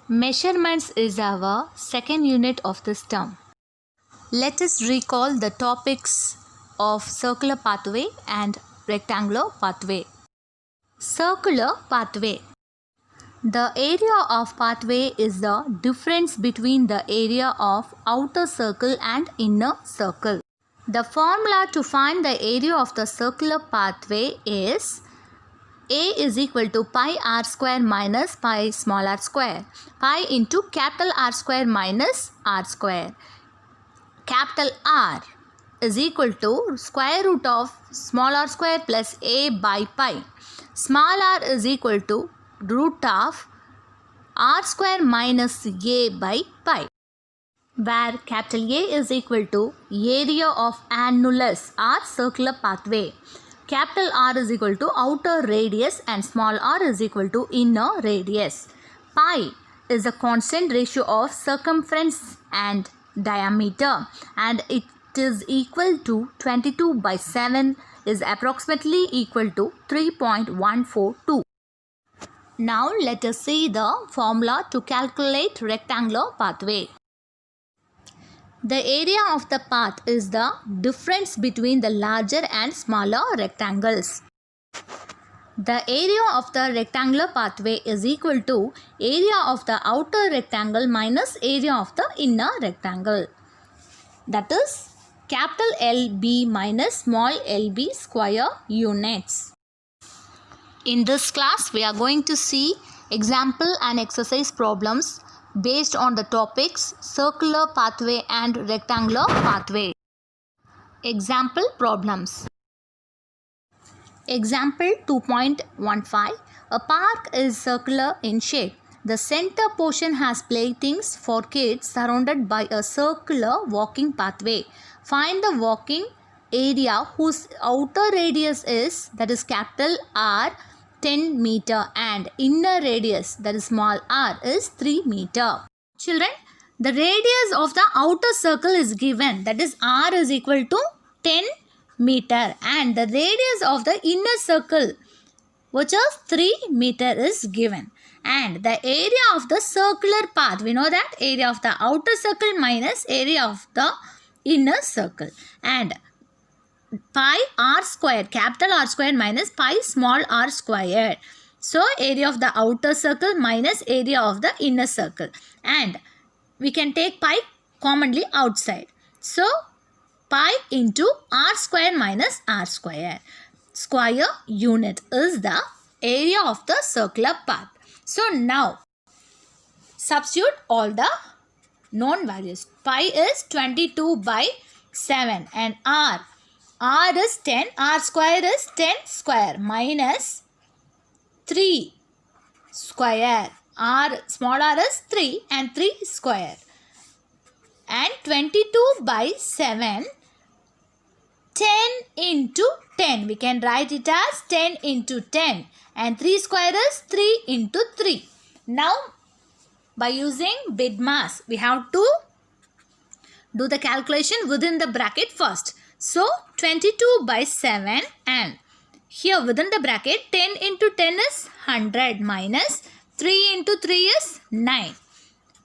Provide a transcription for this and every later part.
Measurements is our second unit of this term. Let us recall the topics of circular pathway and rectangular pathway. Circular pathway. The area of pathway is the difference between the area of outer circle and inner circle. The formula to find the area of the circular pathway is A is equal to pi r square minus pi small r square. Pi into capital R square minus r square. Capital R is equal to square root of small r square plus a by pi. Small r is equal to root of r square minus a by pi, where capital A is equal to area of annulus or circular pathway. Capital R is equal to outer radius and small r is equal to inner radius. Pi is a constant ratio of circumference and diameter, and it is equal to 22 by 7 is approximately equal to 3.142. Now let us see the formula to calculate rectangular pathway. The area of the path is the difference between the larger and smaller rectangles. The area of the rectangular pathway is equal to area of the outer rectangle minus area of the inner rectangle. That is capital LB minus small lb square units. In this class, we are going to see example and exercise problems based on the topics circular pathway and rectangular pathway. Example problems. Example 2.15. A park is circular in shape. The center portion has playthings for kids surrounded by a circular walking pathway. Find the walking area whose outer radius is, that is capital R, 10 meter and inner radius, that is small r, is 3 meter. Children, the radius of the outer circle is given, that is r is equal to 10 meter, and the radius of the inner circle, which is 3 meter, is given. And the area of the circular path, we know that area of the outer circle minus area of the inner circle, and pi r square, capital R square minus pi small r square. So area of the outer circle minus area of the inner circle, and we can take pi commonly outside. So pi into r square minus r square. Square unit is the area of the circular path. So now substitute all the known values. Pi is 22 by 7 and r is 10, r square is 10 square minus 3 square, small r is 3 and 3 square, and 22 by 7, 10 into 10, we can write it as 10 into 10, and 3 square is 3 into 3. Now by using BIDMAS, we have to do the calculation within the bracket first. So 22 by 7, and here within the bracket 10 into 10 is 100 minus 3 into 3 is 9.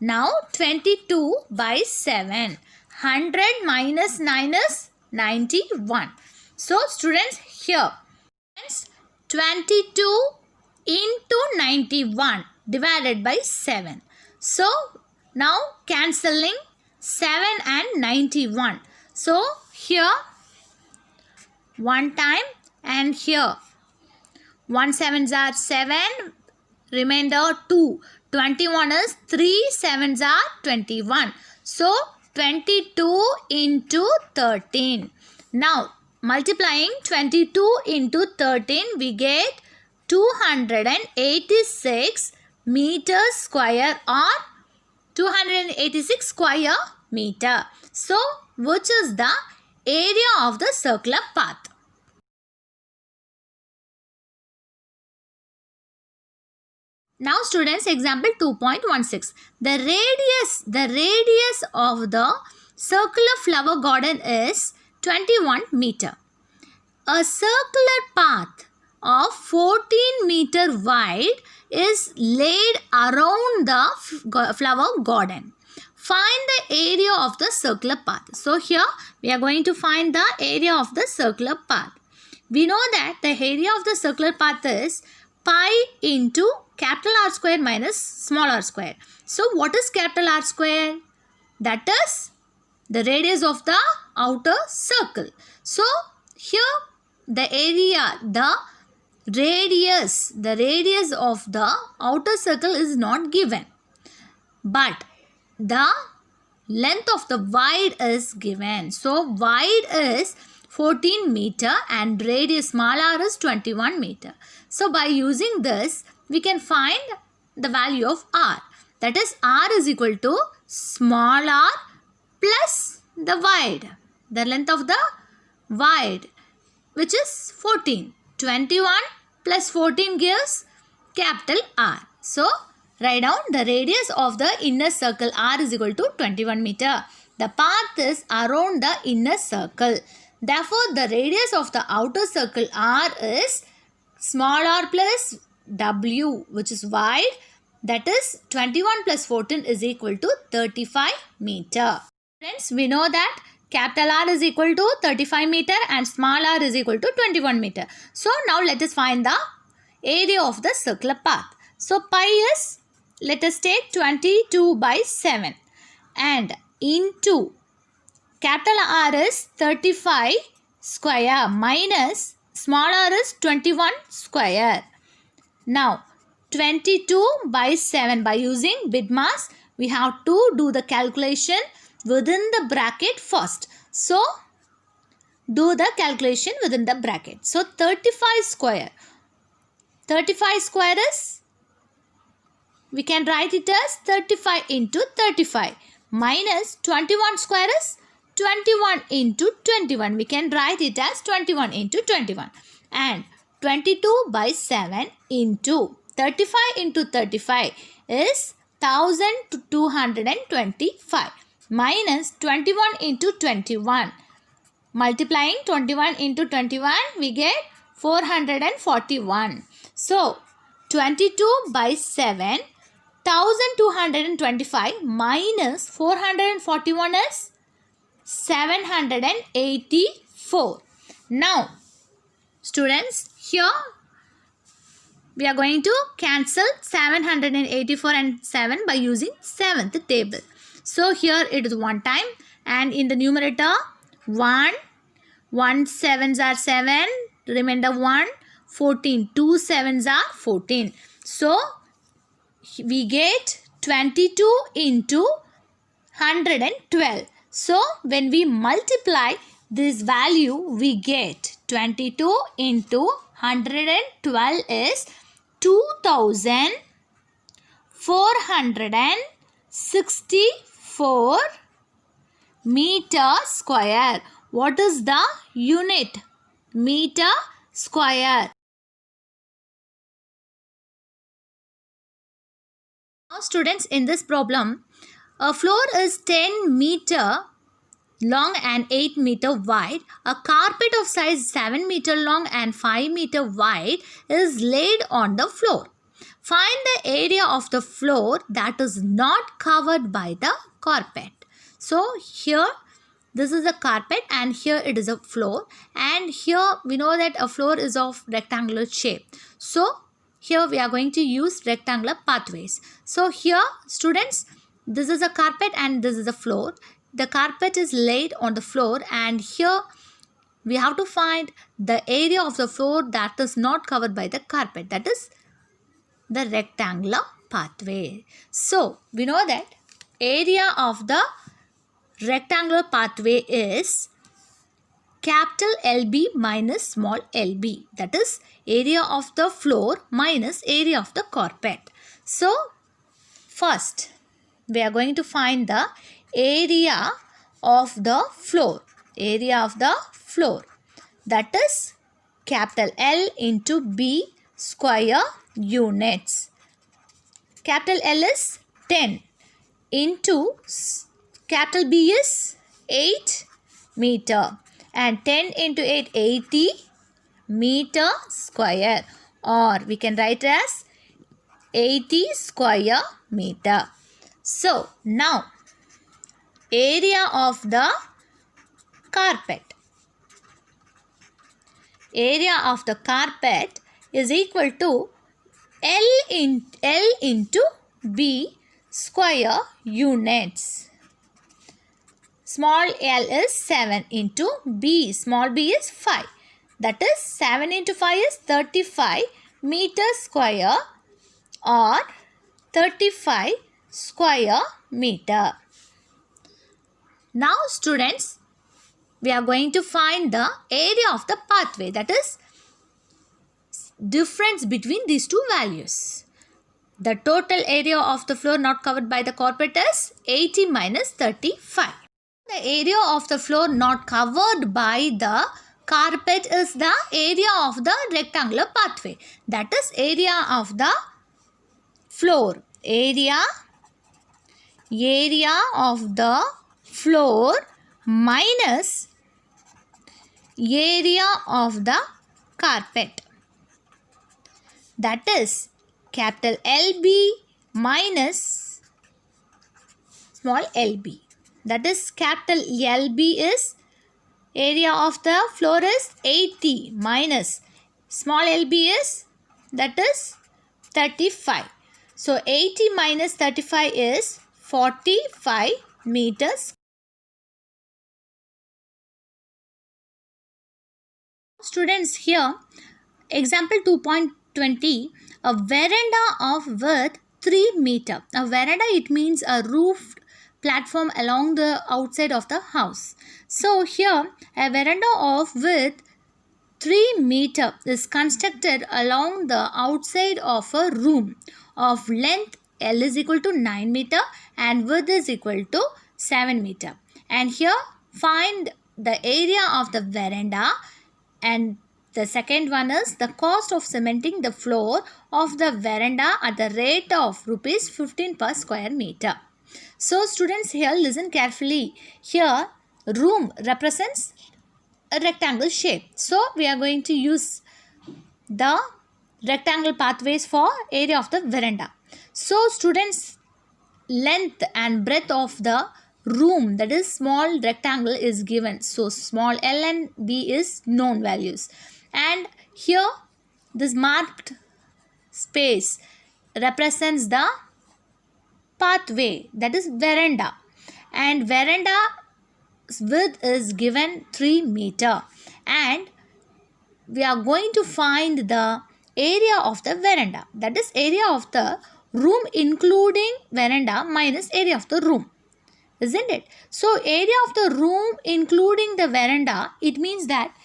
Now 22 by 7, 100 minus 9 is 91. So students, here 22 into 91 divided by 7. So now cancelling 7 and 91. So here one time, and here 1 7s are 7, remainder 2. 21 is 3 7s are 21. So 22 into 13. Now multiplying 22 into 13, we get 286 meters square or 286 square meter. So which is the area of the circular path? Now students, example 2.16. The radius of the circular flower garden is 21 meter. A circular path of 14 meter wide is laid around the flower garden. Find the area of the circular path. So here we are going to find the area of the circular path. We know that the area of the circular path is pi into capital R square minus small r square. So what is capital R square? That is the radius of the outer circle. So here the area, the radius of the outer circle is not given, but the length of the wide is given. So wide is 14 meter and radius small r is 21 meter. So by using this we can find the value of r. That is r is equal to small r plus the wide, the length of the wide, which is 14. 21 plus 14 gives capital R. So write down the radius of the inner circle R is equal to 21 meter. The path is around the inner circle. Therefore, the radius of the outer circle R is small r plus W, which is wide. That is 21 plus 14 is equal to 35 meter. Friends, we know that capital R is equal to 35 meter and small r is equal to 21 meter. So now let us find the area of the circular path. So pi is, let us take 22 by 7 and into capital R is 35 square minus small r is 21 square. Now 22 by 7, by using BIDMAS we have to do the calculation within the bracket first. So do the calculation within the bracket. So 35 square. 35 square is, we can write it as 35 into 35 minus 21 square is 21 into 21. We can write it as 21 into 21. And 22 by 7 into 35 into 35 is 1225 minus 21 into 21. Multiplying 21 into 21 we get 441. So 22 by 7, 1225 minus 441 is 784. Now students, here we are going to cancel 784 and 7 by using 7th table. So here it is 1 time and in the numerator 1 sevens are 7, remainder 1, 14, 2 sevens are 14. So we get 22 into 112. So when we multiply this value we get 22 into 112 is 2464 meter square. What is the unit? Meter square. Now students, in this problem, a floor is 10 meter long and 8 meter wide. A carpet of size 7 meter long and 5 meter wide is laid on the floor. Find the area of the floor that is not covered by the carpet. So here this is a carpet and here it is a floor, and here we know that a floor is of rectangular shape. So here we are going to use rectangular pathways. So here students, this is a carpet and this is a floor. The carpet is laid on the floor and here we have to find the area of the floor that is not covered by the carpet, that is the rectangular pathway. So we know that area of the rectangular pathway is capital LB minus small lb, that is area of the floor minus area of the carpet. So first we are going to find the area of the floor. Area of the floor, that is capital L into B square units. Capital L is 10 into capital B is 8 meter and 10 into 8 80 meter square, or we can write as 80 square meter. So now area of the carpet. Area of the carpet is equal to L into B square units. Small l is 7 into b, small b is 5. That is 7 into 5 is 35 meter square or 35 square meter. Now students, we are going to find the area of the pathway, that is difference between these two values. The total area of the floor not covered by the carpet is 80 minus 35. The area of the floor not covered by the carpet is the area of the rectangular pathway. That is area of the floor. Area of the floor minus area of the carpet. That is capital LB minus small lb. That is capital LB is area of the floor is 80 minus small lb is, that is 35. So 80 minus 35 is 45 meters. Students, here example 2.20, a veranda of width 3 meter. A veranda, it means a roofed platform along the outside of the house. So here a veranda of width 3 meter is constructed along the outside of a room of length L is equal to 9 meter and width is equal to 7 meter. And here find the area of the veranda, and the second one is the cost of cementing the floor of the veranda at the rate of rupees 15 per square meter. So students, here listen carefully. Here room represents a rectangle shape. So we are going to use the rectangle pathways for area of the veranda. So students, length and breadth of the room, that is small rectangle, is given. So small l and b is known values. And here this marked space represents the pathway, that is veranda. And veranda width is given 3 meter. And we are going to find the area of the veranda, that is area of the room including veranda minus area of the room, isn't it? So area of the room including the veranda, it means that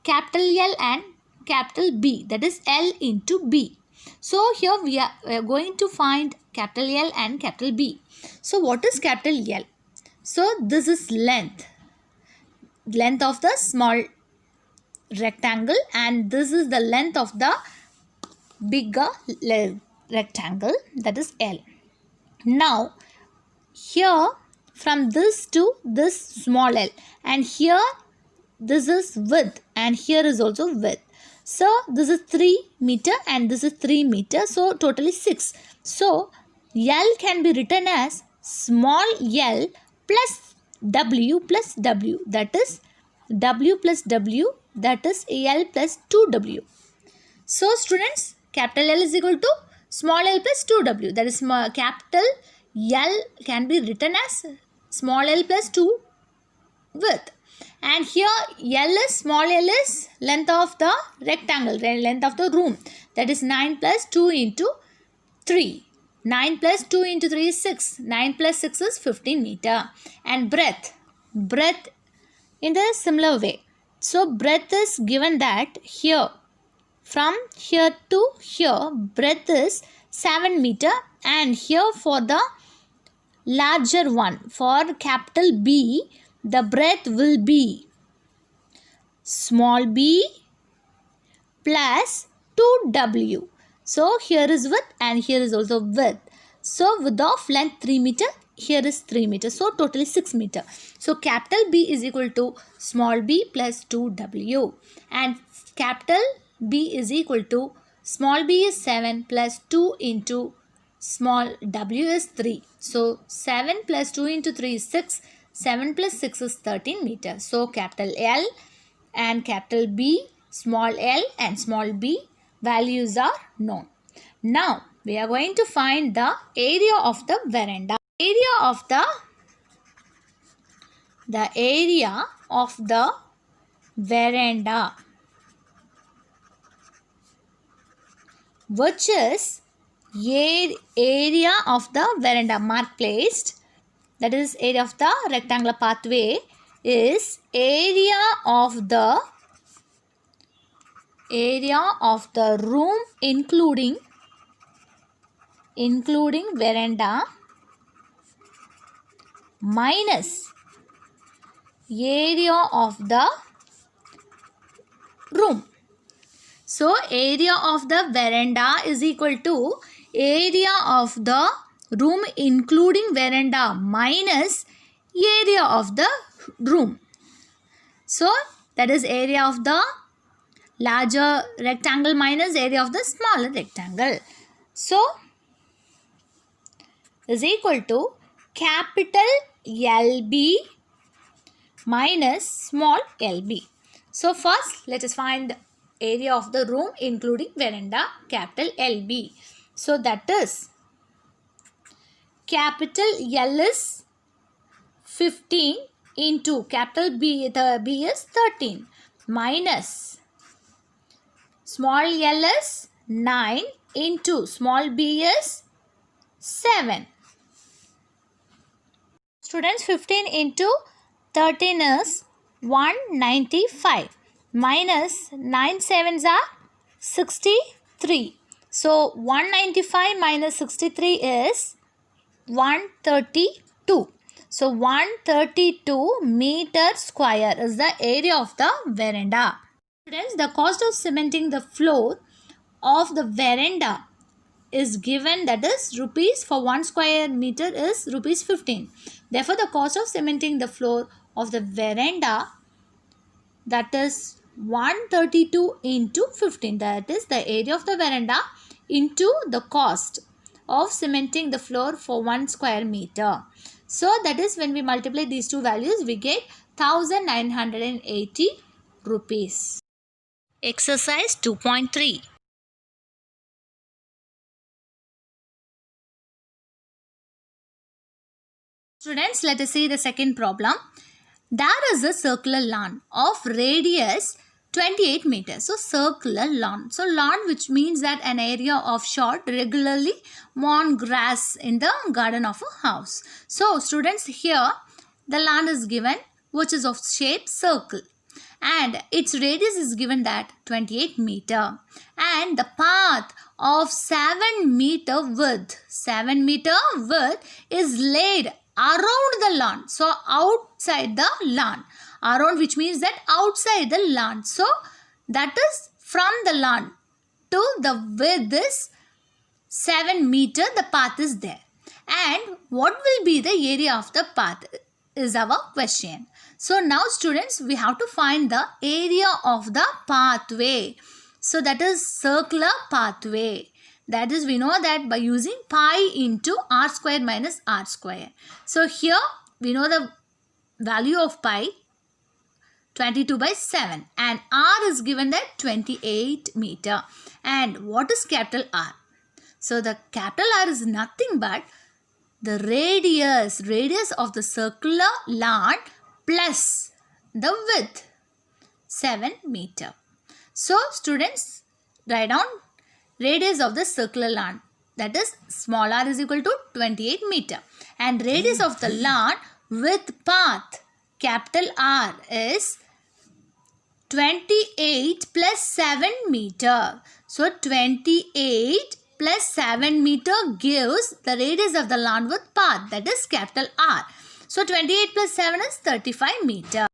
capital L and capital B, that is L into B. So here we are going to find capital L and capital B. So what is capital L? So this is length of the small rectangle, and this is the length of the bigger rectangle, that is L. Now here from this to this small l, and here this is width and here is also width. So this is 3 meter and this is 3 meter, so totally 6. So L can be written as small l plus w plus w, that is w plus w, that is L plus 2w. So students, capital L is equal to small l plus 2w, that is capital L can be written as small l plus 2 width. And here L is, small l is length of the rectangle, length of the room, that is 9 plus 2 into 3. 9 plus 2 into 3 is 6. 9 plus 6 is 15 meter. And breadth in the similar way. So breadth is given that here from here to here breadth is 7 meter, and here for the larger one, for capital B, the breadth will be small b plus 2w. So here is width and here is also width. So width of length 3 meter, here is 3 meter. So totally 6 meter. So capital B is equal to small b plus 2w. And capital B is equal to small b is 7 plus 2 into small w is 3. So 7 plus 2 into 3 is 6. 7 plus 6 is 13 meters. So capital L and capital B, small l and small b values are known. Now we are going to find the area of the veranda. Area of the veranda, which is area of the veranda mark placed, that is area of the rectangular pathway, is area of the room including veranda minus area of the room. So area of the veranda is equal to area of the room including veranda minus area of the room. So that is area of the larger rectangle minus area of the smaller rectangle. So is equal to capital LB minus small lb. So first let us find area of the room including veranda, capital LB. So that is capital L is 15 into capital B, the B is 13 minus small l is 9 into small b is 7. Students, 15 into 13 is 195 minus 9 sevens are 63. So 195 minus 63 is 132. So 132 meter square is the area of the veranda. Students, the cost of cementing the floor of the veranda is given, that is rupees for 1 square meter is rupees 15. Therefore, the cost of cementing the floor of the veranda, that is 132 into 15, that is the area of the veranda into the cost of cementing the floor for 1 square meter. So that is when we multiply these two values, we get 1980 rupees. Exercise 2.3. Students, let us see the second problem. There is a circular lawn of radius 28 meters. So circular lawn. So lawn, which means that an area of short regularly mown grass in the garden of a house. So students, here the lawn is given which is of shape circle and its radius is given that 28 meter and the path of 7 meter width is laid around the lawn. So outside the lawn, around, which means that outside the lawn. So that is from the lawn to the width is 7 meter, the path is there. And what will be the area of the path is our question. So now students, we have to find the area of the pathway. So that is circular pathway. That is, we know that by using pi into r square minus r square. So here we know the value of pi 22 by 7 and r is given that 28 meter. And what is capital R? So the capital R is nothing but the radius of the circular lawn plus the width 7 meter. So students, write down radius of the circular lawn, that is small r is equal to 28 meter and radius of the lawn with path capital R is 28 plus 7 meter. So 28 plus 7 meter gives the radius of the lawn with path, that is capital R. So 28 plus 7 is 35 meter.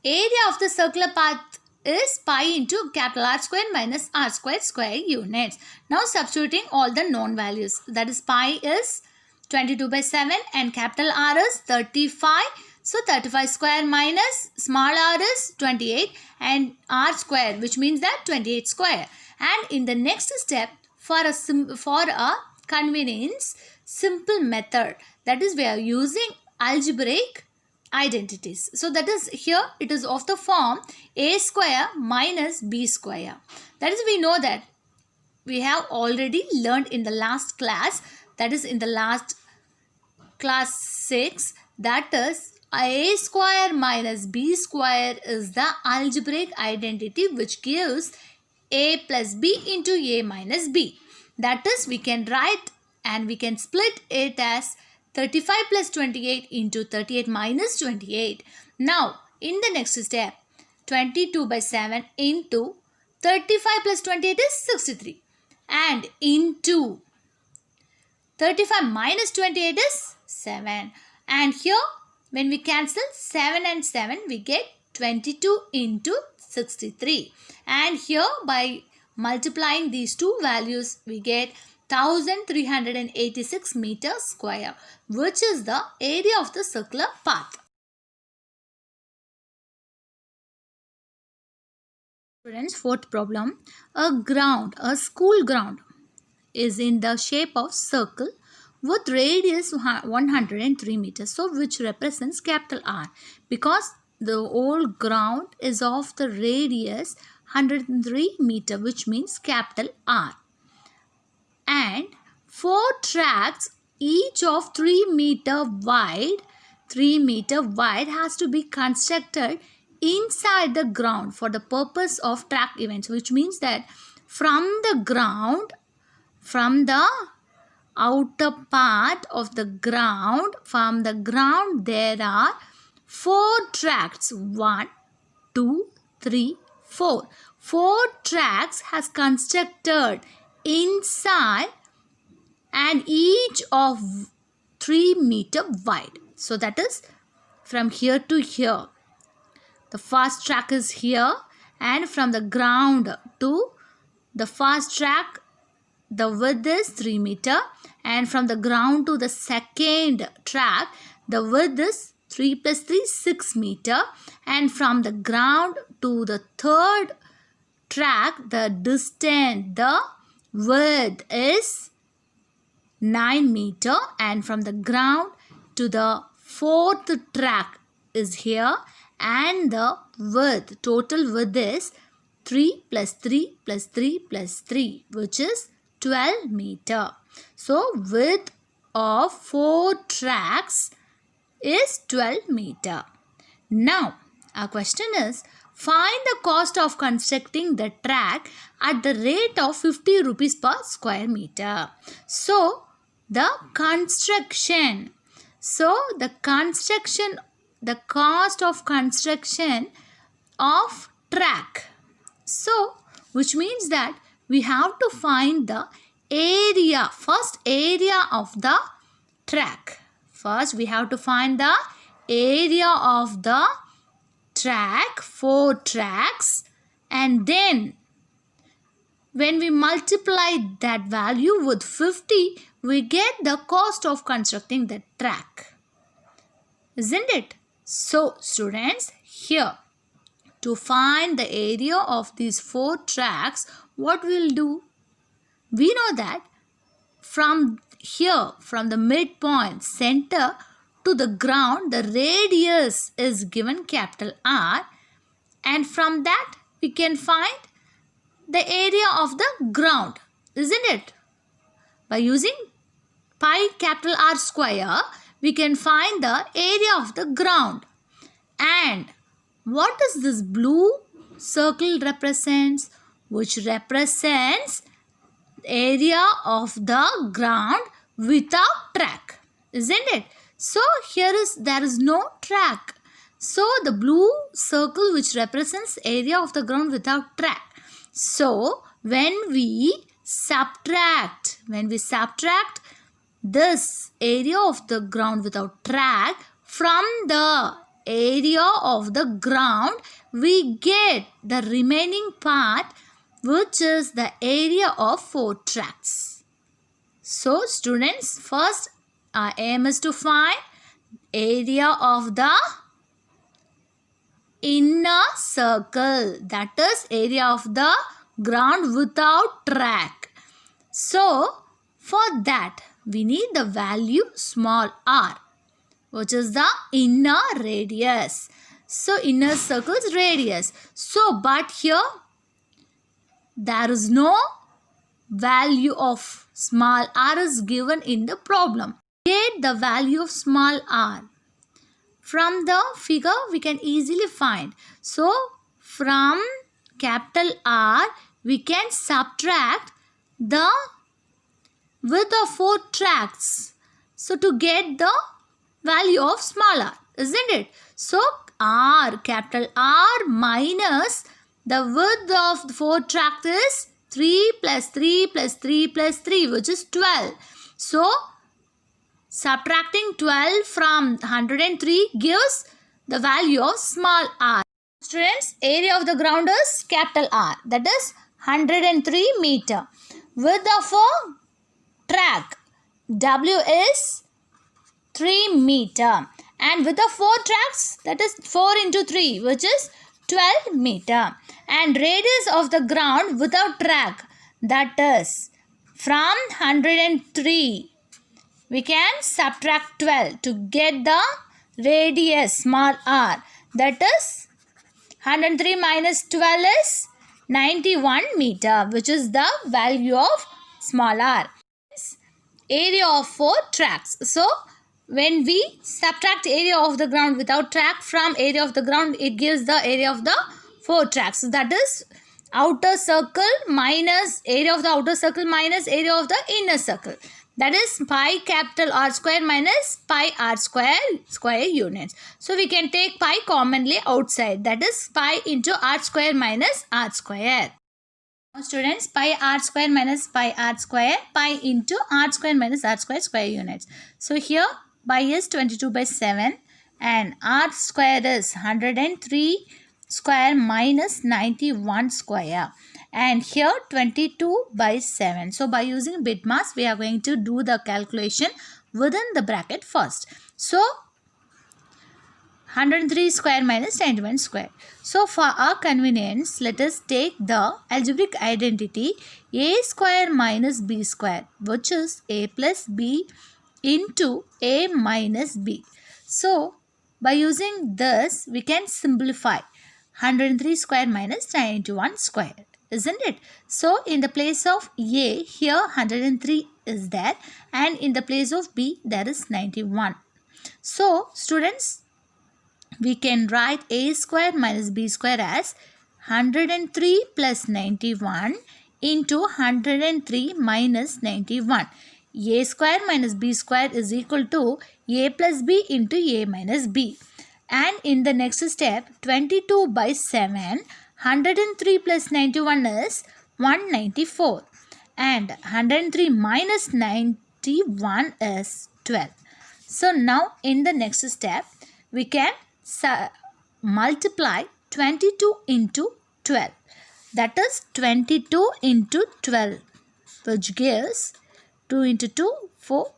Area of the circular path is pi into capital R square minus R square units. Now substituting all the known values, that is pi is 22 by 7 and capital R is 35. So 35 square minus small r is 28 and r square, which means that 28 square. And in the next step, for a convenience simple method, that is we are using algebraic identities. So that is here it is of the form a square minus b square. That is we know that we have already learned in the last class, that is in the last class 6, that is a square minus b square is the algebraic identity which gives a plus b into a minus b. That is we can write and we can split it as 35 plus 28 into 38 minus 28. Now in the next step 22 by 7 into 35 plus 28 is 63 and into 35 minus 28 is 7, and here when we cancel 7 and 7 we get 22 into 63, and here by multiplying these two values we get 1386 meters square, which is the area of the circular path. Students, fourth problem. A school ground is in the shape of circle with radius 103 meters, so which represents capital R, because the whole ground is of the radius 103 meter, which means capital R, and 4 tracks each of 3 meter wide has to be constructed inside the ground for the purpose of track events, which means that from the outer part of the ground, there are 4 tracks, 1, 2, 3, 4. 4 tracks has constructed inside and each of 3 meter wide. So that is from here to here. The first track is here, and from the ground to the first track the width is 3 meter, and from the ground to the second track the width is 3 plus 3 6 meter, and from the ground to the third track the width is 9 meter, and from the ground to the fourth track is here, and the total width is 3 plus 3 plus 3 plus 3, which is 12 meter. So width of 4 tracks is 12 meter. Now our question is, find the cost of constructing the track at the rate of 50 rupees per square meter. So the cost of construction of track. So which means that we have to find the area, first area of the track. First we have to find the area of the track, 4 tracks, and then when we multiply that value with 50, we get the cost of constructing the track. Isn't it? So students, here to find the area of these 4 tracks, what we'll do? We know that from here, from the midpoint center to the ground, the radius is given capital R, and from that we can find the area of the ground, isn't it? By using pi capital R square, we can find the area of the ground. And what does this blue circle represents? Which represents area of the ground without track, isn't it? So there is no track. So the blue circle which represents area of the ground without track. So when we subtract this area of the ground without track from the area of the ground, we get the remaining part, which is the area of 4 tracks. So students, first our aim is to find area of the inner circle, that is area of the ground without track. So For that, we need the value small r, which is the inner radius. So, inner circle's radius. So, but here, there is no value of small r is given in the problem. Get the value of small r. From the figure, we can easily find. So, from capital R, we can subtract the width of 4 tracts. So, to get the value of small r, isn't it? So, R, capital R minus the width of the 4 tracts is 3 plus 3 plus 3 plus 3, which is 12. So, subtracting 12 from 103 gives the value of small r. Students, area of the ground is capital R, that is 103 meter. Width of a track W is 3 meter. And width of 4 tracks, that is 4 into 3, which is 12 meter. And radius of the ground without track, that is from 103. We can subtract 12 to get the radius small r, that is 103 minus 12 is 91 meter, which is the value of small r. Area of 4 tracks. So, when we subtract area of the ground without track from area of the ground, it gives the area of the 4 tracks. That is outer circle minus area of the outer circle minus area of the inner circle. That is pi capital R square minus pi R square units. So, we can take pi commonly outside. That is pi into R square minus R square. Now, students, pi R square minus pi R square, pi into R square minus R square units. So, here pi is 22 by 7 and R square is 103 square minus 91 square. And here 22 by 7. So, by using BIDMAS, we are going to do the calculation within the bracket first. So, 103 square minus 91 square. So, for our convenience, let us take the algebraic identity a square minus b square, which is a plus b into a minus b. So, by using this, we can simplify 103 square minus 91 square. Isn't it? So, in the place of A, here 103 is there and in the place of B, there is 91. So, students, we can write A square minus B square as 103 plus 91 into 103 minus 91. A square minus B square is equal to A plus B into A minus B. And in the next step, 22 by 7, 103 plus 91 is 194 and 103 minus 91 is 12. So, now in the next step, we can multiply 22 into 12. That is 22 into 12, which gives 2 into 2, 4,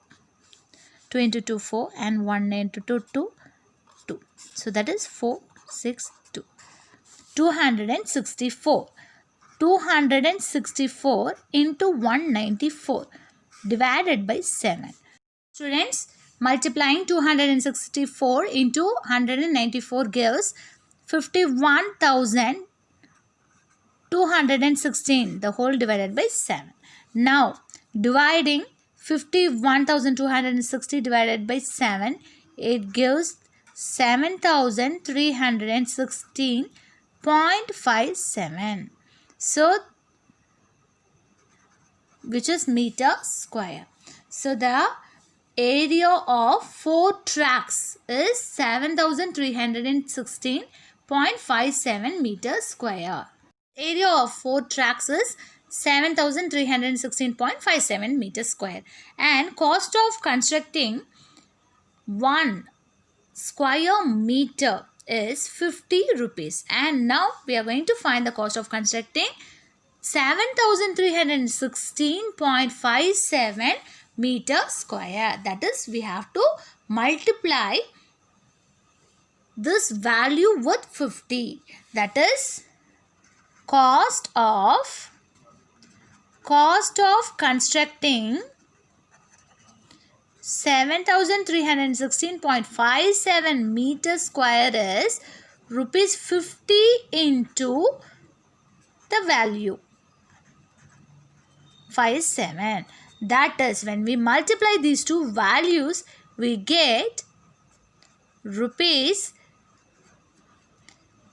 2 into 2, 4 and 1 into 2, 2. So, that is 4, 6, 2. 264. 264 into 194 divided by 7. Students, multiplying 264 into 194 gives 51,216, the whole divided by 7. Now, dividing 51,260 divided by 7, it gives 7,316.57. So, which is meter square. So, the area of 4 tracks is 7,316.57 meter square. Area of 4 tracks is 7,316.57 meter square. And cost of constructing 1 square meter is 50 rupees. And now we are going to find the cost of constructing 7,316.57 meter square. That is, we have to multiply this value with 50. That is, cost of constructing 7316.57 meters square is rupees 50 into the value 57. That is, when we multiply these two values, we get rupees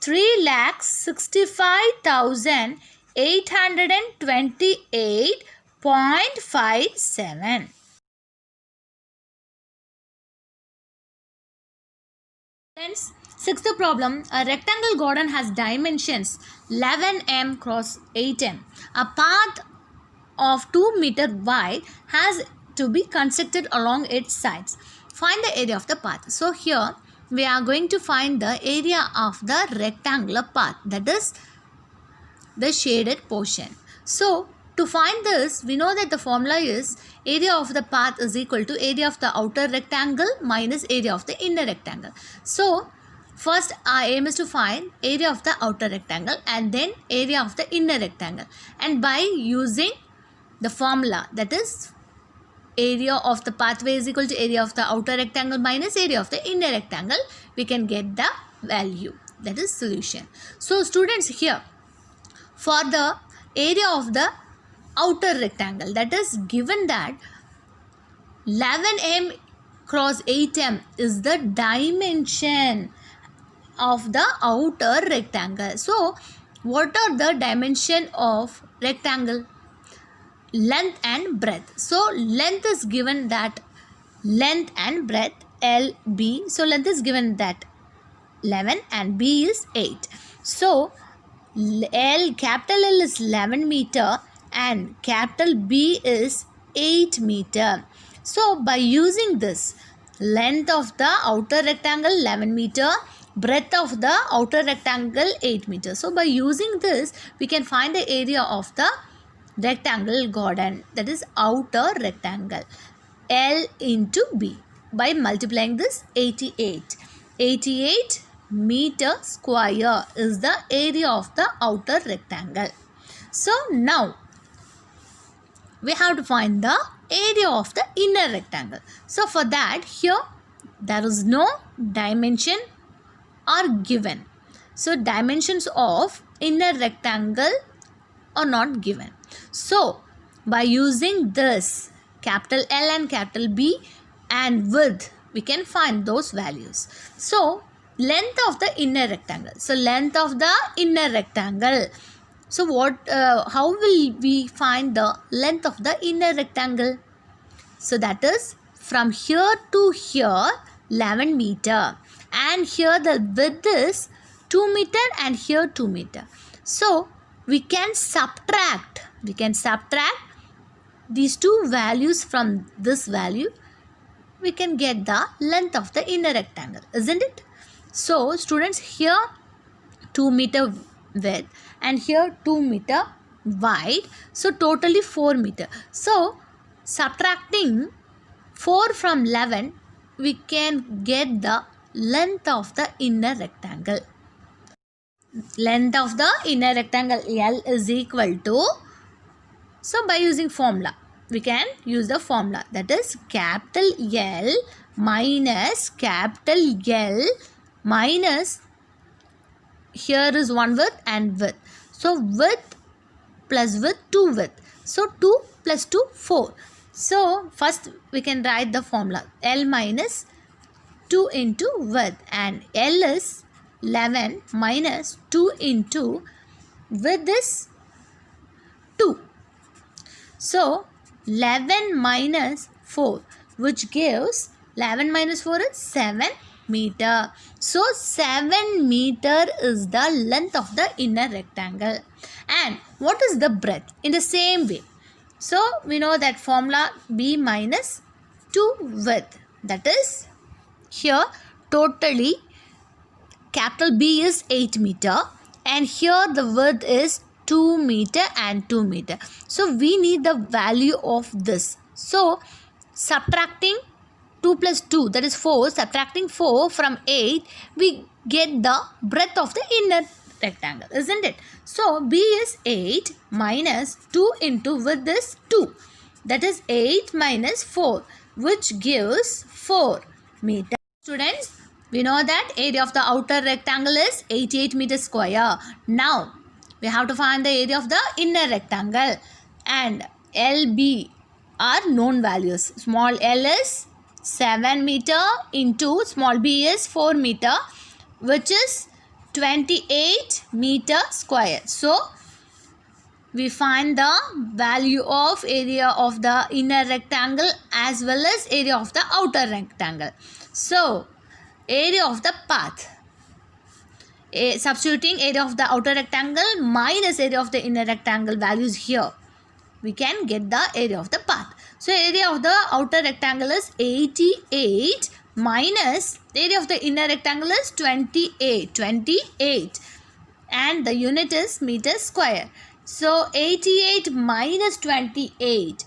3,65,828.57. Friends, sixth problem. A rectangle garden has dimensions 11 m cross 8 m. A path of 2 meter wide has to be constructed along its sides. Find the area of the path. So here we are going to find the area of the rectangular path, that is the shaded portion. So to find this, we know that the formula is area of the path is equal to area of the outer rectangle minus area of the inner rectangle. So first our aim is to find area of the outer rectangle and then area of the inner rectangle, and by using the formula, that is area of the pathway is equal to area of the outer rectangle minus area of the inner rectangle, we can get the value, that is solution. So students, here for the area of the outer rectangle, that is given that 11 m cross 8 m is the dimension of the outer rectangle. So what are the dimension of rectangle? Length and breadth. So length is given that length and breadth LB. So length is given that 11 and B is 8. So capital L is 11 meter and capital B is 8 meter. So by using this, length of the outer rectangle 11 meter, breadth of the outer rectangle 8 meter. So by using this, we can find the area of the rectangle garden, that is outer rectangle, L into B, by multiplying this 88 meter square is the area of the outer rectangle. So now we have to find the area of the inner rectangle. So for that, here there is no dimension are given. So dimensions of inner rectangle are not given. So by using this capital L and capital B and width, we can find those values. So length of the inner rectangle. So length of the inner rectangle. So what? How will we find the length of the inner rectangle? So that is from here to here 11 meter, and here the width is 2 meter and here 2 meter. So we can subtract these two values from this value. We can get the length of the inner rectangle, isn't it? So students, here 2 meter width and here 2 meter wide, so totally 4 meter. So subtracting 4 from 11, we can get the length of the inner rectangle. Length of the inner rectangle L is equal to, so by using formula, we can use the formula, that is capital L minus capital L minus, here is one width and width. So width plus width, 2 width. So 2 plus 2, 4. So first we can write the formula, L minus 2 into width, and L is 11 minus 2 into width is 2. So 11 minus 4, which gives 11 minus 4 is 7 meter. So 7 meter is the length of the inner rectangle. And what is the breadth? In the same way, so we know that formula B minus 2 width, that is here totally capital B is 8 meter and here the width is 2 meter and 2 meter. So we need the value of this. So subtracting 2 plus 2, that is 4, subtracting 4 from 8, we get the breadth of the inner rectangle, isn't it? So B is 8 minus 2 into width is 2, that is 8 minus 4. which gives 4 meters. Students, we know that area of the outer rectangle is 88 meters square. Now, we have to find the area of the inner rectangle, and LB are known values. Small l is 7 meter into small b is 4 meter, which is 28 meter square. So, we find the value of area of the inner rectangle as well as area of the outer rectangle. So, area of the path. Substituting area of the outer rectangle minus area of the inner rectangle values here, we can get the area of the path. So, area of the outer rectangle is 88 minus area of the inner rectangle is 28. And the unit is meter square. So, 88 minus 28.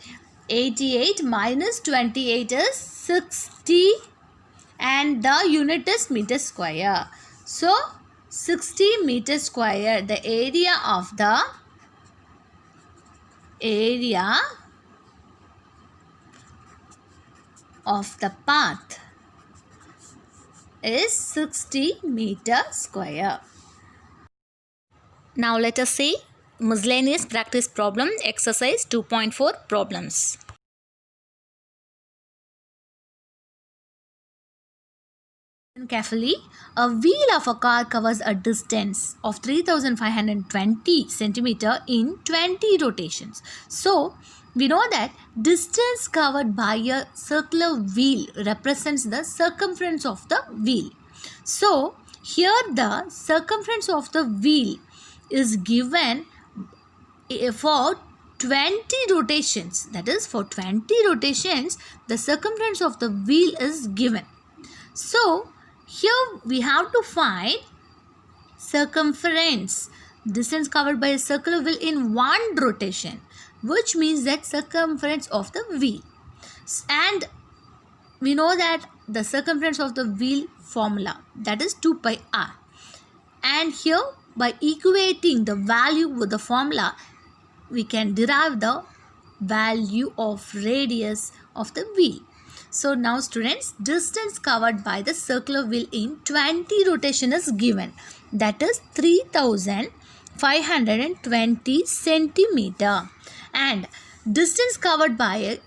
88 minus 28 is 60 and the unit is meter square. So, 60 meter square, the area of the path is 60 meter square. Now let us see miscellaneous practice problem exercise 2.4 problems. Carefully, a wheel of a car covers a distance of 3520 centimeter in 20 rotations. So, we know that distance covered by a circular wheel represents the circumference of the wheel. So, here the circumference of the wheel is given for 20 rotations. That is, for 20 rotations, the circumference of the wheel is given. So, here we have to find circumference, distance covered by a circular wheel in one rotation, which means that circumference of the wheel. And we know that the circumference of the wheel formula, that is 2 pi r. And here, by equating the value with the formula, we can derive the value of radius of the wheel. So now students, distance covered by the circular wheel in 20 rotation is given. That is 3520 centimeter. And distance covered by a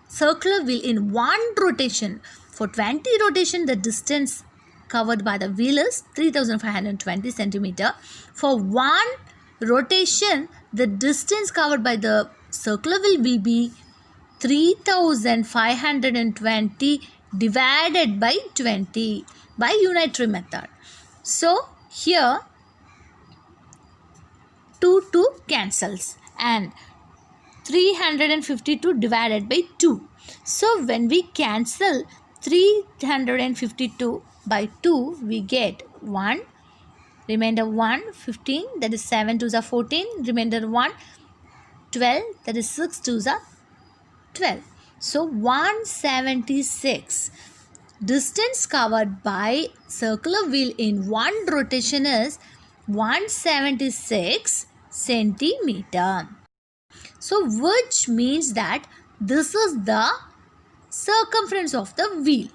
circular wheel in one rotation. For 20 rotation, the distance covered by the wheel is 3520 centimeter. For one rotation, the distance covered by the circular wheel will be 3520 divided by 20 by unitary method. So, here 2 cancels and 352 divided by 2. So, when we cancel 352 by 2, we get 1, remainder 1, 15, that is 7 2s are 14, remainder 1, 12, that is 6 2s are 12. So, 176. Distance covered by circular wheel in one rotation is 176 centimeter. So, which means that this is the circumference of the wheel.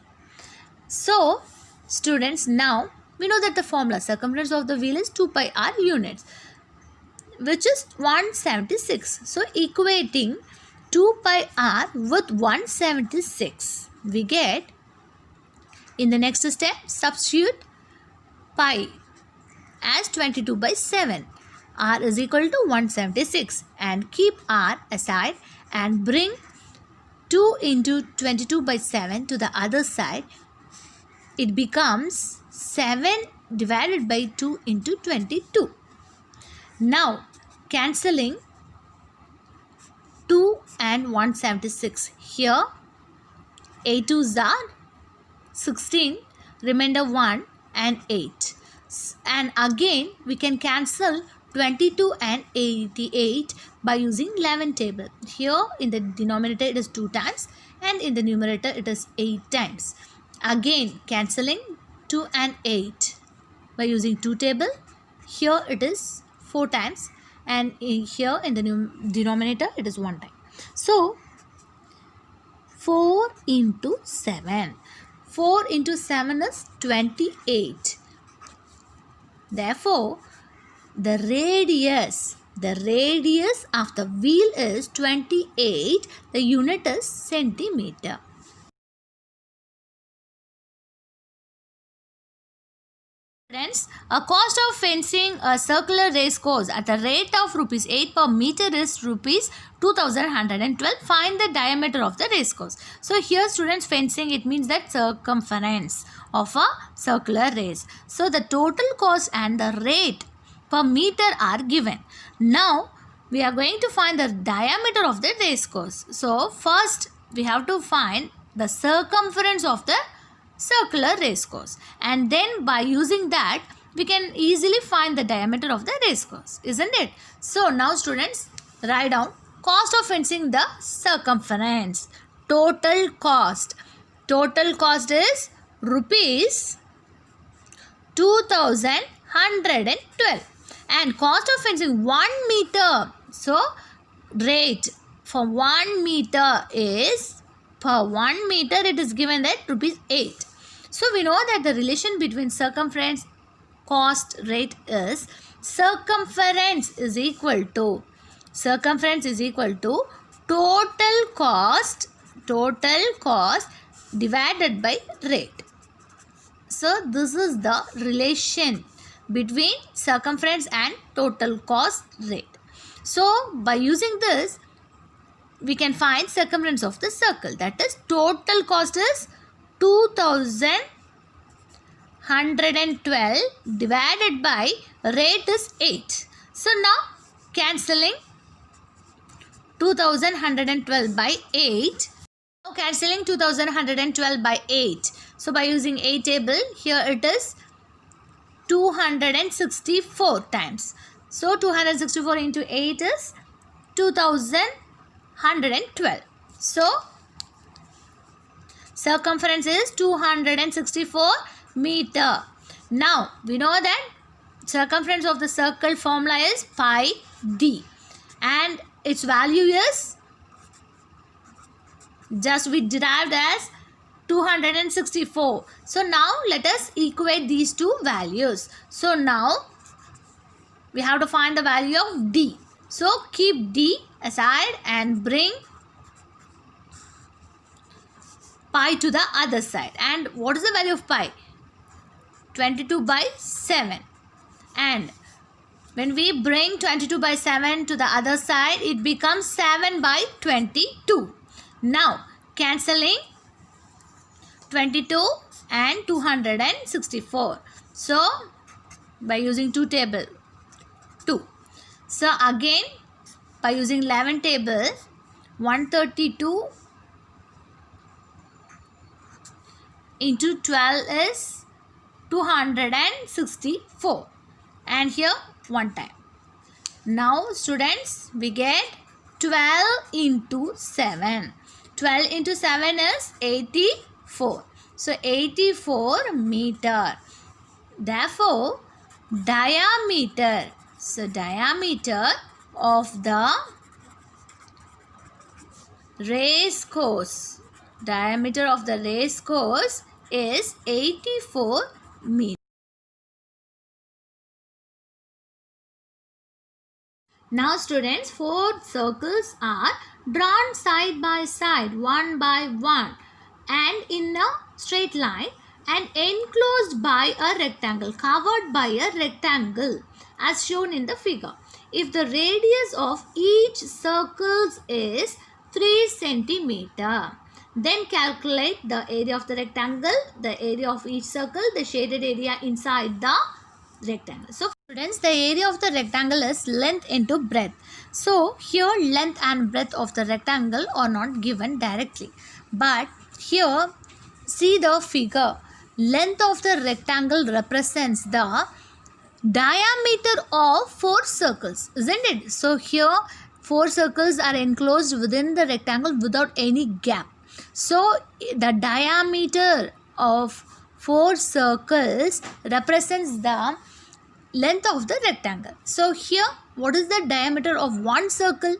So, students, now we know that the formula circumference of the wheel is 2 pi r units, which is 176. So, equating 2 pi r with 176, we get, in the next step, substitute pi as 22 by 7. R is equal to 176 and keep r aside and bring 2 into 22 by 7 to the other side. It becomes 7 divided by 2 into 22. Now, cancelling 2 and 176. Here, 8 2s are 16, remainder 1 and 8. And again, we can cancel 22 and 88 by using 11 table. Here, in the denominator, it is 2 times and in the numerator, it is 8 times. Again, cancelling 2 and 8 by using 2 table. Here, it is 4 times. And here in the denominator it is 1 time. So 4 into 7. 4 into 7 is 28. Therefore, the radius of the wheel is 28. The unit is centimeter. Friends, a cost of fencing a circular race course at the rate of rupees 8 per meter is rupees 2112. Find the diameter of the race course. So here students, fencing, it means that circumference of a circular race. So the total cost and the rate per meter are given. Now we are going to find the diameter of the race course. So first we have to find the circumference of the circular race course, and then by using that we can easily find the diameter of the race course, isn't it? So now students, write down cost of fencing the circumference. Total cost is rupees 2112, and cost of fencing 1 meter. So rate for 1 meter is, per 1 meter it is given that rupees 8. So we know that the relation between circumference, cost, rate is circumference is equal to total cost divided by rate. So this is the relation between circumference and total cost rate. So by using this we can find circumference of the circle, that is total cost is 2112 divided by rate is 8. So now cancelling 2112 by 8. Now cancelling 2112 by 8. So by using 8 table, here it is 264 times. So 264 into 8 is 2112. So circumference is 264 meter. Now we know that circumference of the circle formula is pi d, and its value is, just we derived as 264. So now let us equate these two values. So now we have to find the value of d. So keep d aside and bring pi to the other side. And what is the value of pi? 22 by 7. And when we bring 22 by 7 to the other side, it becomes 7 by 22. Now cancelling 22 and 264. So by using 2 table, 2. So again by using 11 table, 132 into 12 is 264, and here one time. Now students, we get 12 into 7. 12 into 7 is 84. So 84 meter. Therefore diameter, so diameter of the race course, diameter of the race course is 84 meters. Now students, 4 circles are drawn side by side, one by one, and in a straight line, and enclosed by a rectangle, covered by a rectangle as shown in the figure. If the radius of each circle is 3 centimeter, then calculate the area of the rectangle, the area of each circle, the shaded area inside the rectangle. So students, the area of the rectangle is length into breadth. So here length and breadth of the rectangle are not given directly, but here see the figure. Length of the rectangle represents the diameter of 4 circles, isn't it? So here 4 circles are enclosed within the rectangle without any gap. So the diameter of 4 circles represents the length of the rectangle. So here what is the diameter of one circle?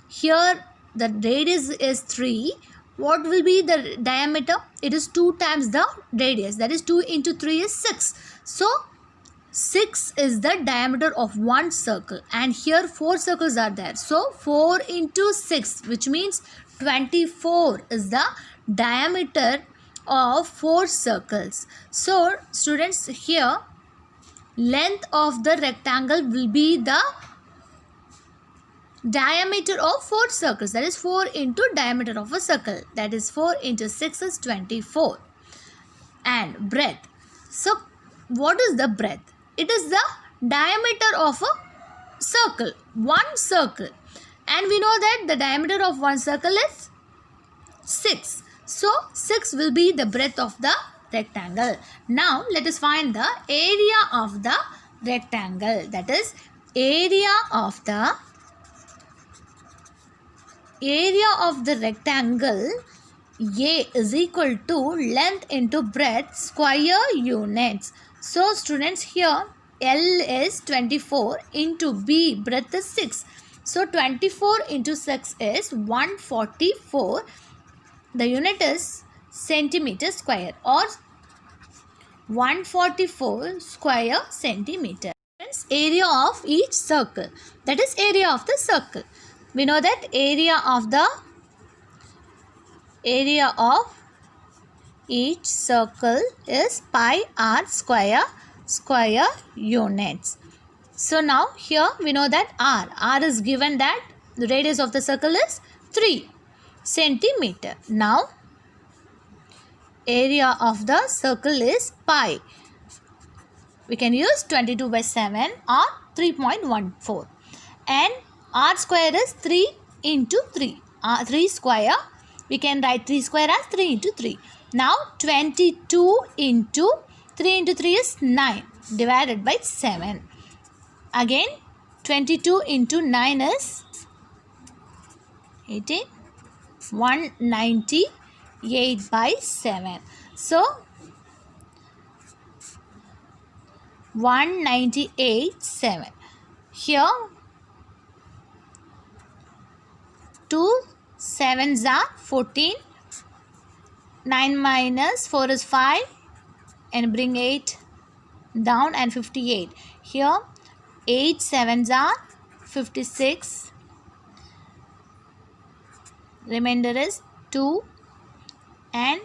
Here the radius is 3. what will be the diameter? It is 2 times the radius, that is 2 into 3 is 6. So 6 is the diameter of one circle, and here 4 circles are there. So 4 into 6, which means 24 is the diameter of 4 circles. So students, here length of the rectangle will be the diameter of 4 circles, that is 4 into diameter of a circle, that is 4 into 6 is 24. And breadth, so what is the breadth? It is the diameter of a circle, one circle, and we know that the diameter of one circle is 6. So 6 will be the breadth of the rectangle. Now let us find the area of the rectangle, that is area of the rectangle. A is equal to length into breadth square units. So students, here L is 24 into B, breadth is 6. So 24 into 6 is 144. The unit is centimeter square, or 144 square centimeter. Area of each circle, that is area of the circle. We know that area of each circle is pi r square units. So now here we know that r is given that the radius of the circle is 3 centimeter. Now area of the circle is pi. We can use 22 by 7 or 3.14, and r square is 3 into 3. 3 square, we can write 3 square as 3 into 3. Now 22 into 3 into 3 is 9 divided by 7. Again 22 into 9 is 18. 198 by 7. So 198 7. Here 2 7s are 14. 9 minus 4 is 5, and bring 8 down, and 58. Here 8 7s are 56. Remainder is 2, and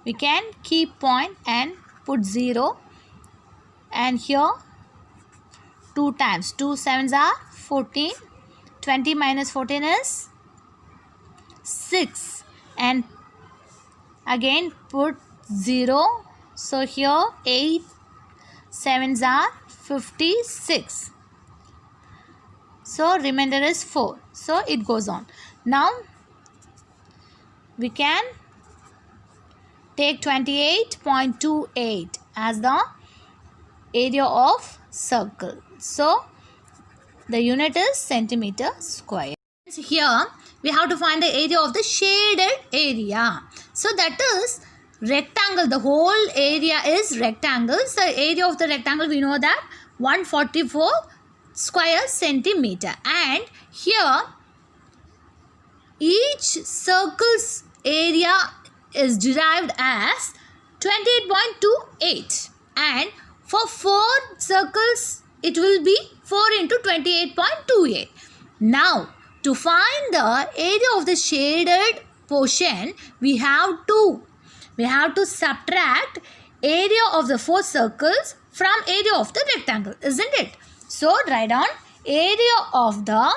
we can keep point and put 0, and here 2 times 2 7s are 14. 20 minus 14 is 6, and again put 0. So here 8 7s are 56. So remainder is 4. So it goes on. Now we can take 28.28 as the area of circle. So the unit is centimeter square. Here we have to find the area of the shaded area. So that is rectangle. The whole area is rectangle. So area of the rectangle, we know that 144 square centimeter. And here each circle's area is derived as 28.28, and for 4 circles it will be 4 into 28.28. Now to find the area of the shaded portion, we have to subtract area of the 4 circles from area of the rectangle, isn't it? So write down area of the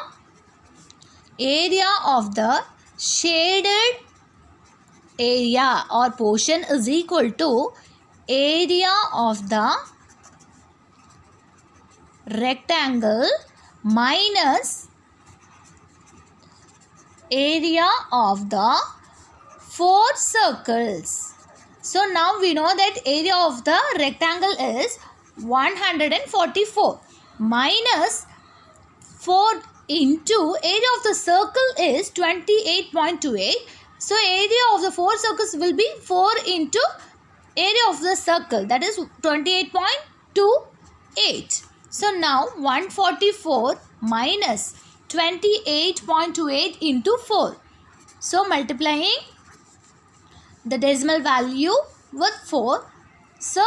shaded area or portion is equal to area of the rectangle minus area of the 4 circles. So now we know that area of the rectangle is 144 minus 4 into area of the circle is 28.28. So area of the 4 circles will be 4 into area of the circle, that is 28.28. So now 144 minus 28.28 into 4. So multiplying the decimal value with 4. So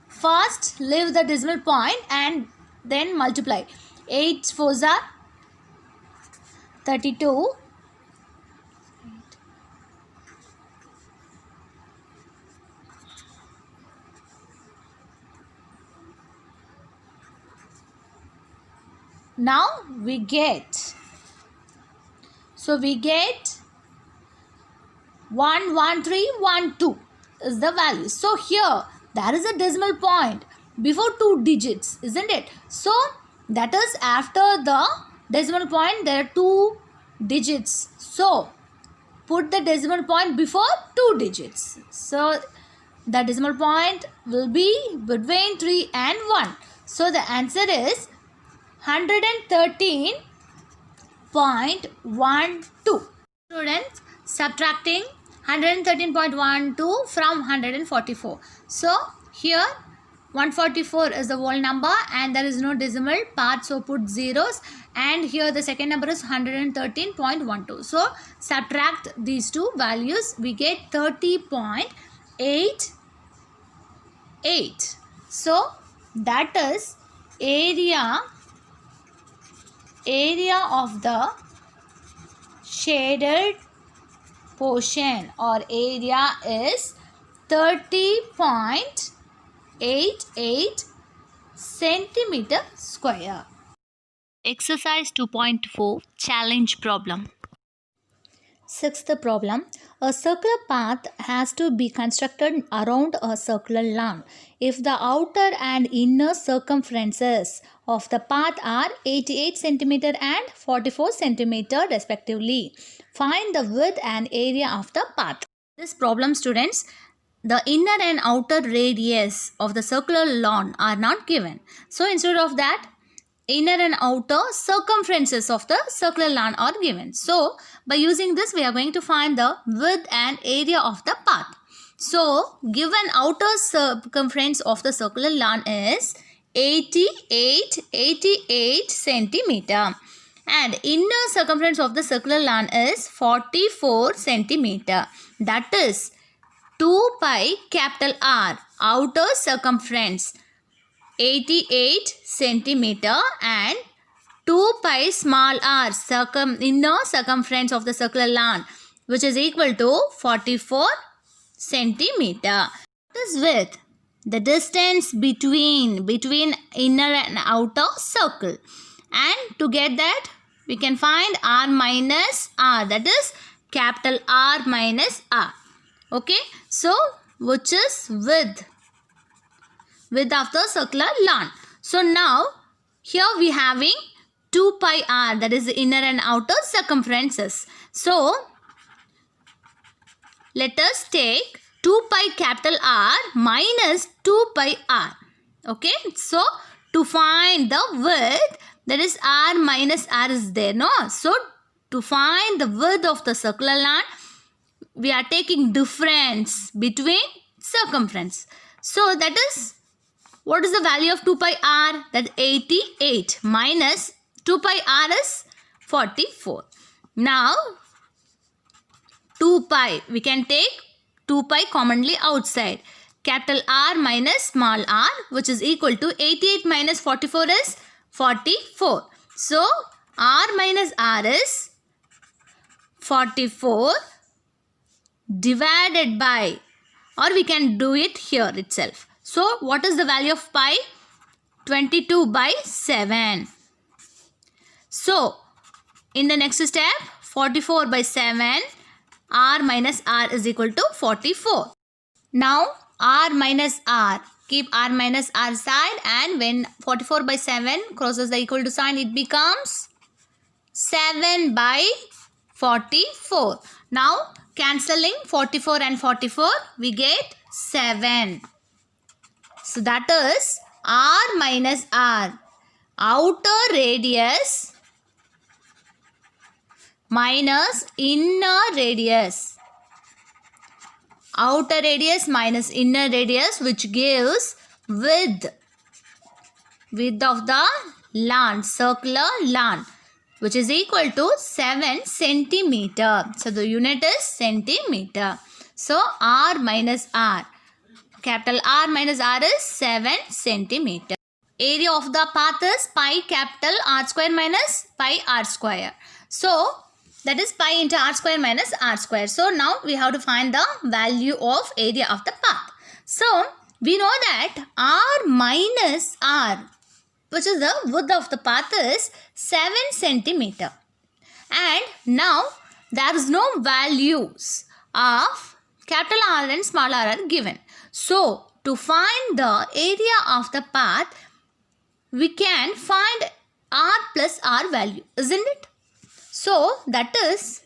first leave the decimal point and then multiply. 8 4s are 32. Now we get 11312 is the value. So here there is a decimal point before 2 digits, isn't it? So that is after the decimal point there are 2 digits. So put the decimal point before 2 digits. So the decimal point will be between 3 and 1. So the answer is 113.12. Students, subtracting 113.12 from 144. So here 144 is the whole number and there is no decimal part, so put zeros, and here the second number is 113.12. So subtract these two values, we get 30.88. So that is area of the shaded portion or area is 30.88 centimeter square. Exercise 2.4 challenge problem. Sixth problem. A circular path has to be constructed around a circular lawn. If the outer and inner circumferences of the path are 88 cm and 44 cm respectively, find the width and area of the path. This problem, students, the inner and outer radius of the circular lawn are not given. So instead of that, inner and outer circumferences of the circular lawn are given. So by using this, we are going to find the width and area of the path. So given outer circumference of the circular lawn is 88 centimeter and inner circumference of the circular lawn is 44 centimeter. That is 2 pi capital R, outer circumference 88 centimeter and 2 pi small r, inner circumference of the circular lawn, which is equal to 44 centimeter. What is width? The distance between inner and outer circle. And to get that, we can find r minus r, that is capital R minus R. Okay, so which is width of the circular lawn. So now here we having 2 pi r, that is the inner and outer circumferences. So let us take 2 pi capital R minus 2 pi r. Okay, so to find the width, that is r minus r is there, no? So to find the width of the circular lawn, we are taking difference between circumference. So that is, what is the value of 2 pi r? That is 88 minus 2 pi r is 44. Now 2 pi, we can take 2 pi commonly outside. Capital R minus small r, which is equal to 88 minus 44 is 44. So r minus r is 44 divided by, or we can do it here itself. So what is the value of pi? 22 by 7. So in the next step, 44 by 7, r minus r is equal to 44. Now r minus r, keep r minus r side, and when 44 by 7 crosses the equal to sign, it becomes 7 by 44. Now cancelling 44 and 44, we get 7. So that is r minus r, outer radius minus inner radius. Outer radius minus inner radius, which gives width of the lawn, circular lawn, which is equal to 7 centimeter. So the unit is centimeter. So r minus r. Capital R minus r is 7 centimeter. Area of the path is pi capital R square minus pi r square. So that is pi into r square minus r square. So now we have to find the value of area of the path. So we know that r minus r, which is the width of the path, is 7 centimeter. And now there is no values of capital R and small r are given. So to find the area of the path, we can find r plus r value, isn't it? So that is,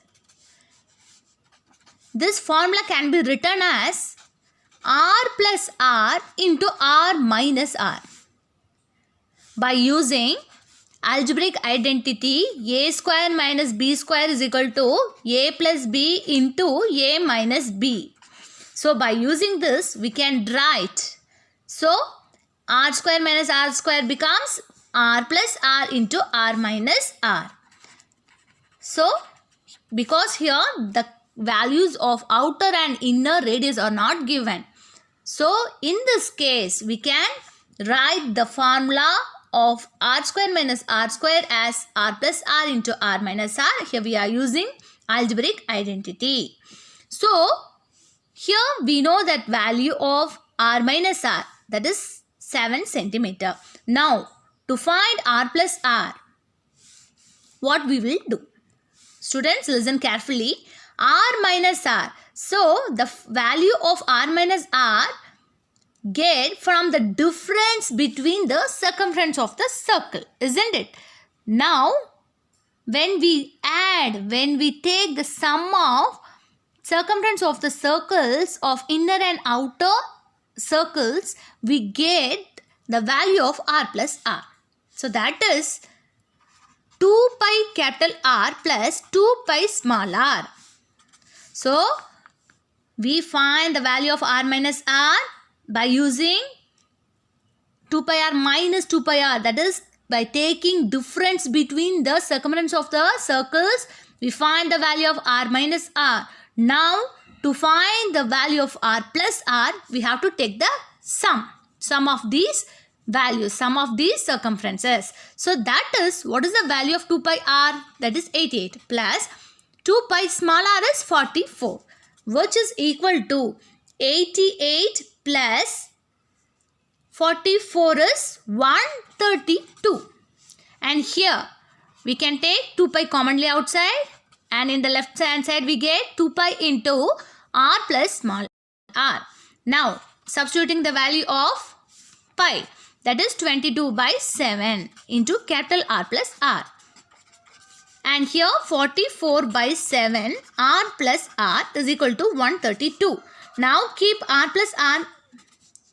this formula can be written as r plus r into r minus r. By using algebraic identity, a square minus b square is equal to a plus b into a minus b. So by using this, we can write. So r square minus r square becomes r plus r into r minus r. So because here the values of outer and inner radius are not given, so in this case we can write the formula of r square minus r square as r plus r into r minus r. Here we are using algebraic identity. So here we know that value of r minus r, that is 7 centimeter. Now to find r plus r, what we will do? Students, listen carefully. R minus r. So the value of r minus r get from the difference between the circumference of the circle, isn't it? Now when we take the sum of circumference of the circles of inner and outer circles, we get the value of r plus r. So that is 2 pi capital R plus 2 pi small r. So we find the value of r minus r by using 2 pi r minus 2 pi r, that is by taking difference between the circumference of the circles, we find the value of r minus r. Now to find the value of r plus r, we have to take the sum of these values, sum of these circumferences. So that is, what is the value of 2 pi r? That is 88 plus 2 pi small r is 44, which is equal to 88 plus 44 is 132. And here we can take 2 pi commonly outside, and in the left hand side we get 2 pi into r plus small r. Now substituting the value of pi, that is 22 by 7 into capital R plus R. And here 44 by 7 R plus R is equal to 132. Now keep R plus R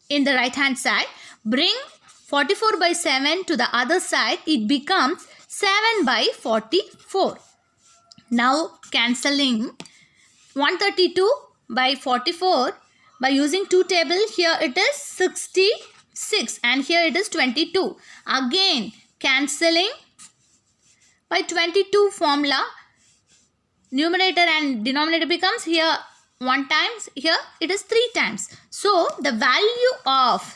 in the right hand side. Bring 44 by 7 to the other side. It becomes 7 by 44. Now cancelling 132 by 44 by using 2 table, here it is 66 and here it is 22. Again cancelling by 22 formula, numerator and denominator becomes here 1 times, here it is 3 times. So the value of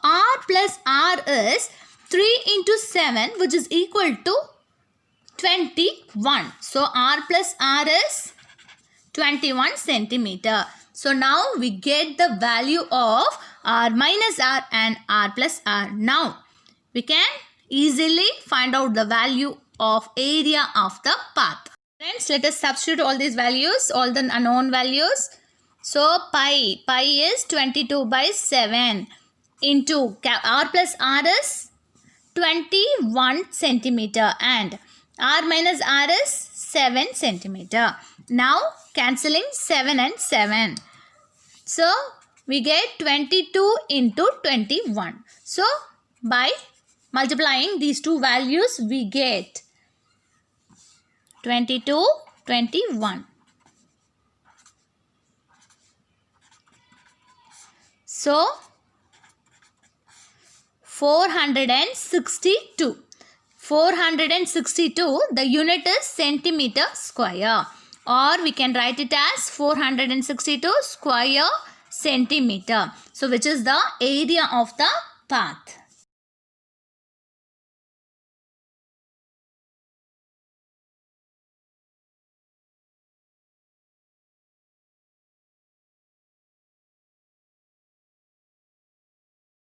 R plus R is 3 into 7, which is equal to 21. So R plus R is 21 centimeter. So now we get the value of R minus R and R plus R. Now we can easily find out the value of area of the path. Friends, let us substitute all these values, all the unknown values. So pi is 22 by 7 into R plus R is 21 centimeter and R minus R is 7 centimeter. Now cancelling 7 and 7. So we get 22 into 21. So by multiplying these two values, we get 22, 21. So 462. 462, the unit is centimeter square. or we can write it as 462 square centimeter. So which is the area of the path.